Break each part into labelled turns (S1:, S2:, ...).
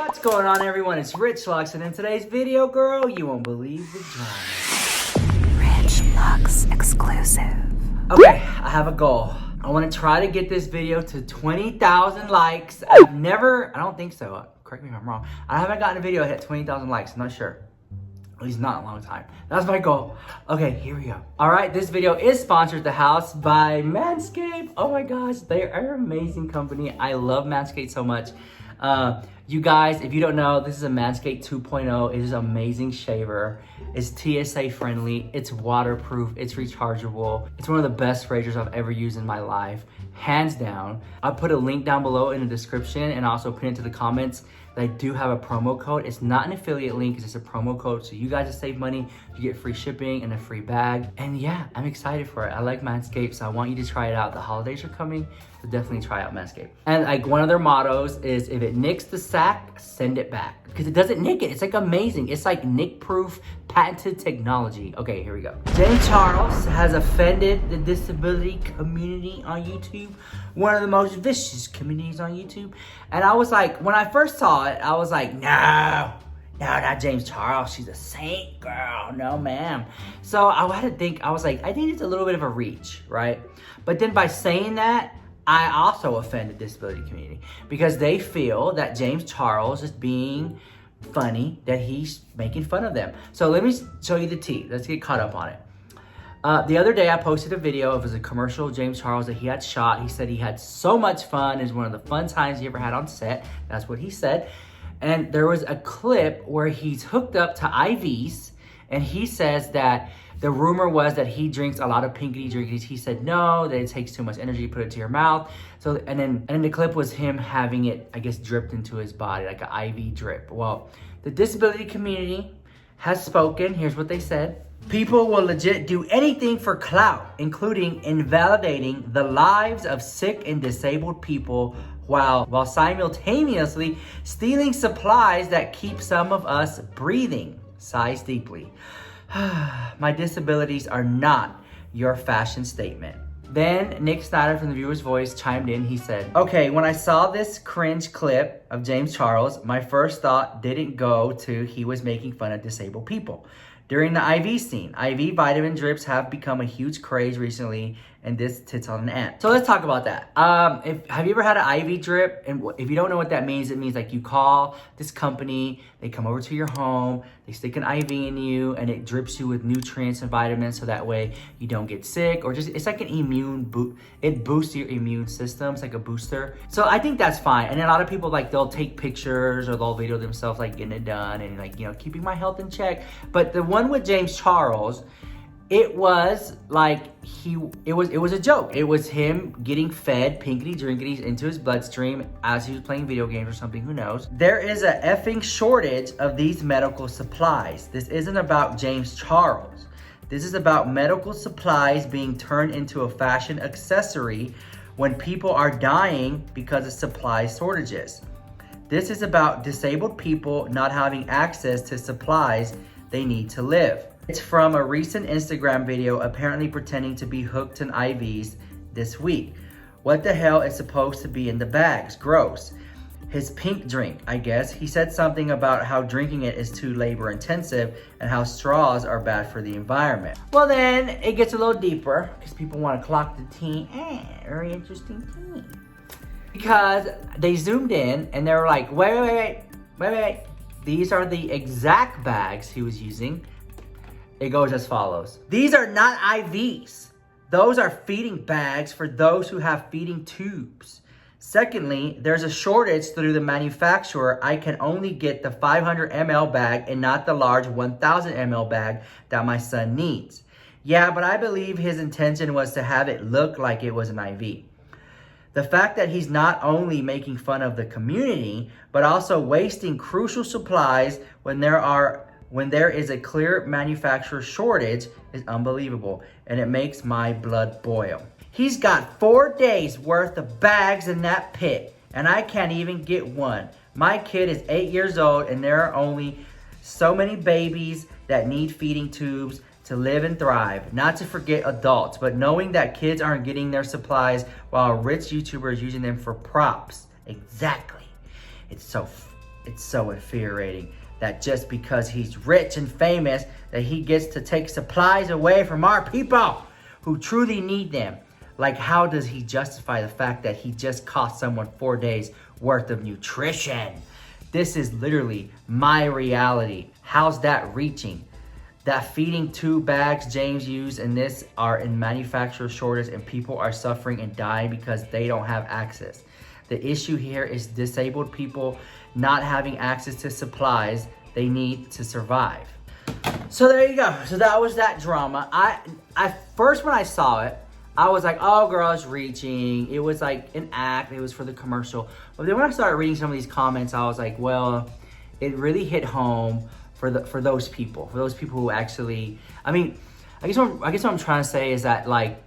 S1: What's going on, everyone? It's RICHLUX, and in today's video, girl, you won't believe the drama.
S2: RICHLUX exclusive.
S1: Okay, I have a goal. I want to try to get this video to 20,000 likes. I don't think so. Correct me if I'm wrong. I haven't gotten a video that hit 20,000 likes. I'm not sure. At least not in a long time. That's my goal. Okay, here we go. All right, this video is sponsored at the house by Manscaped. Oh my gosh, they are an amazing company. I love Manscaped so much. You guys, if you don't know, this is a Manscaped 2.0. It is an amazing shaver. It's TSA friendly. It's waterproof. It's rechargeable. It's one of the best razors I've ever used in my life. Hands down. I'll put a link down below in the description and also put into the comments. I do have a promo code. It's not an affiliate link, it's just a promo code. So you guys will save money, you get free shipping and a free bag. And yeah, I'm excited for it. I like Manscaped, so I want you to try it out. The holidays are coming, so definitely try out Manscaped. And like one of their mottos is, if it nicks the sack, send it back. Because it doesn't nick it. It's like amazing. It's like nick-proof, patented technology. Okay, here we go. James Charles has offended the disability community on YouTube. One of the most vicious communities on YouTube. And I was like, when I first saw it, I was like, no, not James Charles. She's a saint, girl. No, ma'am. So I had to think, I was like, I think it's a little bit of a reach, right? But then by saying that, I also offend the disability community because they feel that James Charles is being funny, that he's making fun of them. So let me show you the tea. Let's get caught up on it. The other day I posted a video. It was a commercial of James Charles that he had shot. He said he had so much fun. It was one of the fun times he ever had on set. That's what he said. And there was a clip where he's hooked up to IVs, and he says that the rumor was that he drinks a lot of pinkety drinkies. He said no, that it takes too much energy to put it to your mouth. So and then the clip was him having it, I guess, dripped into his body, like an IV drip. Well, the disability community has spoken. Here's what they said. People will legit do anything for clout, including invalidating the lives of sick and disabled people while simultaneously stealing supplies that keep some of us breathing. Sighs deeply. My disabilities are not your fashion statement. Then Nick Snyder from The Viewer's Voice chimed in. He said, okay, when I saw this cringe clip of James Charles, my first thought didn't go to he was making fun of disabled people. During the IV scene, IV vitamin drips have become a huge craze recently, and this tits on an ant. So let's talk about that. Have you ever had an IV drip? And if you don't know what that means, it means like you call this company, they come over to your home, they stick an IV in you, and it drips you with nutrients and vitamins so that way you don't get sick, or just, it's like an immune boost. It boosts your immune system. It's like a booster. So I think that's fine. And a lot of people, like, they'll take pictures or they'll video themselves like getting it done and like, you know, keeping my health in check. But the one with James Charles, it was like it was a joke. It was him getting fed pinkety drinkities into his bloodstream as he was playing video games or something, who knows. There is a effing shortage of these medical supplies. This isn't about James Charles. This is about medical supplies being turned into a fashion accessory when people are dying because of supply shortages. This is about disabled people not having access to supplies they need to live. It's from a recent Instagram video apparently pretending to be hooked in IVs this week. What the hell is supposed to be in the bags? Gross. His pink drink, I guess. He said something about how drinking it is too labor intensive and how straws are bad for the environment. Well, then it gets a little deeper because people want to clock the tea. Very interesting tea. Because they zoomed in and they were like, wait. These are the exact bags he was using. It goes as follows. These are not IVs. Those are feeding bags for those who have feeding tubes. Secondly, there's a shortage through the manufacturer. I can only get the 500 ml bag and not the large 1000 ml bag that my son needs. Yeah, but I believe his intention was to have it look like it was an IV. The fact that he's not only making fun of the community, but also wasting crucial supplies when there is a clear manufacturer shortage is unbelievable, and it makes my blood boil. He's got 4 days worth of bags in that pit, and I can't even get one. My kid is 8 years old, and there are only so many babies that need feeding tubes to live and thrive. Not to forget adults, but knowing that kids aren't getting their supplies while rich YouTubers using them for props. Exactly. It's It's so infuriating that just because he's rich and famous, that he gets to take supplies away from our people who truly need them. Like, how does he justify the fact that he just cost someone 4 days worth of nutrition? This is literally my reality. How's that reaching? That feeding tube bags James used in this are in manufacturer shortage, and people are suffering and dying because they don't have access. The issue here is disabled people not having access to supplies they need to survive. So there you go. So that was that drama. I first, when I saw it, I was like, oh girl, it's reaching. It was like an act. It was for the commercial. But then when I started reading some of these comments, I was like, well, it really hit home for those people who actually, I mean, I guess what I'm trying to say is that, like,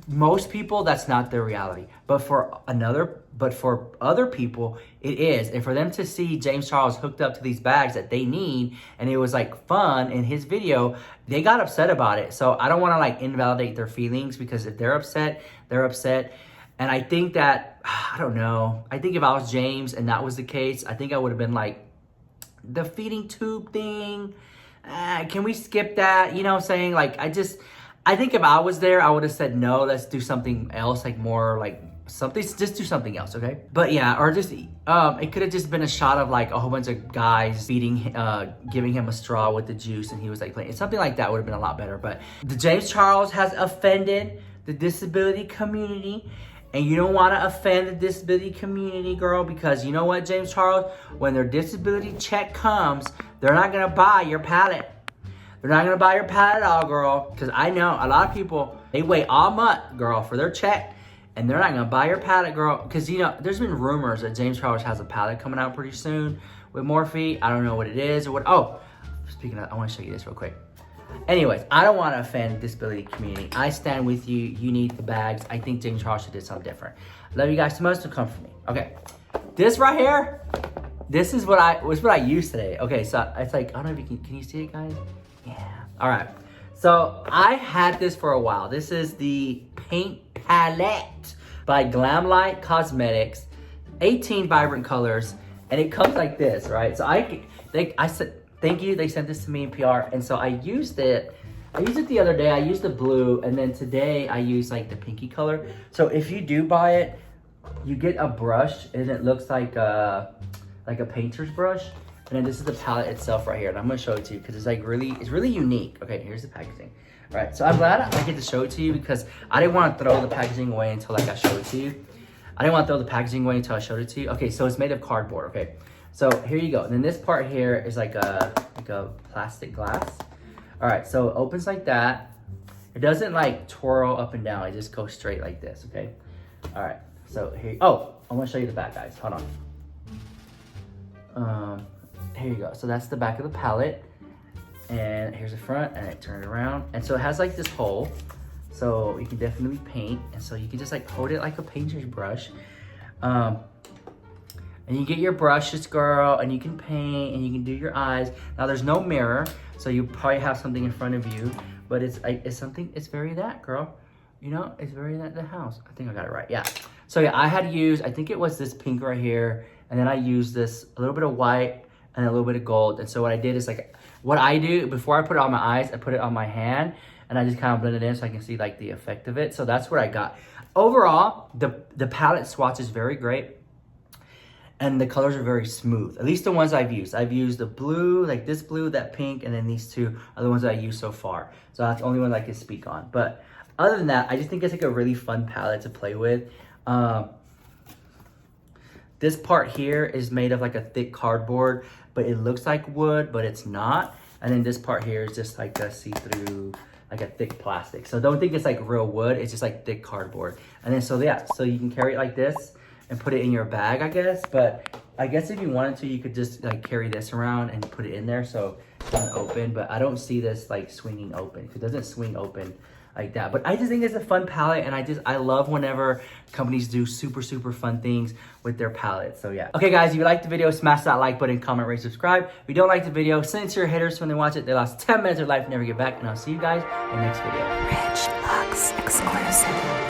S1: most people, that's not their reality. But for other people, it is. And for them to see James Charles hooked up to these bags that they need, and it was like fun in his video, they got upset about it. So I don't want to like invalidate their feelings, because if they're upset, they're upset. And I think that, I don't know, I think if I was James and that was the case, I think I would have been like, the feeding tube thing, can we skip that? You know what I'm saying? Like, I think if I was there, I would have said, no, let's do something else, like more like something, just do something else, okay? But yeah, or just, it could have just been a shot of like a whole bunch of guys feeding, giving him a straw with the juice, and he was like playing. Something like that would have been a lot better. But the James Charles has offended the disability community. And you don't want to offend the disability community, girl, because you know what, James Charles? When their disability check comes, they're not going to buy your palette. They're not going to buy your palette at all, girl. Because I know a lot of people, they wait all month, girl, for their check. And they're not going to buy your palette, girl. Because, you know, there's been rumors that James Charles has a palette coming out pretty soon with Morphe. I don't know what it is or what. Oh, speaking of, I want to show you this real quick. Anyways, I don't want to offend the disability community. I stand with you. You need the bags. I think James Charles should do something different. Love you guys so much. So come for me. Okay, this right here, this is what I used today. Okay, so it's like, I don't know if you can you see it, guys? Yeah. All right. So I had this for a while. This is the paint palette by Glamlight Cosmetics, 18 vibrant colors, and it comes like this, right? So I said. Thank you, they sent this to me in PR, and so I used it. I used it the other day. I used the blue, and then today I used like the pinky color. So if you do buy it, you get a brush, and it looks like a painter's brush. And then this is the palette itself right here, and I'm gonna show it to you because it's like it's really unique. Okay, here's the packaging. All right, so I'm glad I get to show it to you because I didn't want to throw the packaging away until like I showed it to you. I didn't want to throw the packaging away until I showed it to you. Okay, so it's made of cardboard. Okay. So here you go. And then this part here is like a plastic glass. All right, so it opens like that. It doesn't like twirl up and down. It just goes straight like this, okay? All right, so here, oh, I want to show you the back, guys. Hold on. Here you go. So that's the back of the palette. And here's the front, and I turn it around. And so it has like this hole. So you can definitely paint. And so you can just like hold it like a painter's brush. And you get your brushes, girl, and you can paint, and you can do your eyes. Now, there's no mirror, so you probably have something in front of you, but it's very that, girl. You know, it's very that the house. I think I got it right, yeah. So, yeah, I had used, I think it was this pink right here, and then I used this, a little bit of white and a little bit of gold. And so what I did is, like, what I do, before I put it on my eyes, I put it on my hand, and I just kind of blend it in so I can see, like, the effect of it. So that's what I got. Overall, the palette swatch is very great. And the colors are very smooth, at least the ones I've used. I've used the blue, like this blue, that pink, and then these two are the ones that I used so far. So that's the only one I can speak on. But other than that, I just think it's like a really fun palette to play with. This part here is made of like a thick cardboard, but it looks like wood, but it's not. And then this part here is just like a see-through, like a thick plastic. So don't think it's like real wood, it's just like thick cardboard. And then so yeah, so you can carry it like this and put it in your bag, I guess. But I guess if you wanted to, you could just like carry this around and put it in there so it doesn't open. But I don't see this like swinging open. It doesn't swing open like that. But I just think it's a fun palette, and I love whenever companies do super fun things with their palettes. So yeah. Okay guys, if you liked the video, smash that like button, comment, rate, subscribe. If you don't like the video, send it to your haters when they watch it. They lost 10 minutes of life, never get back. And I'll see you guys in the next video.
S2: RICHLUX exclusive.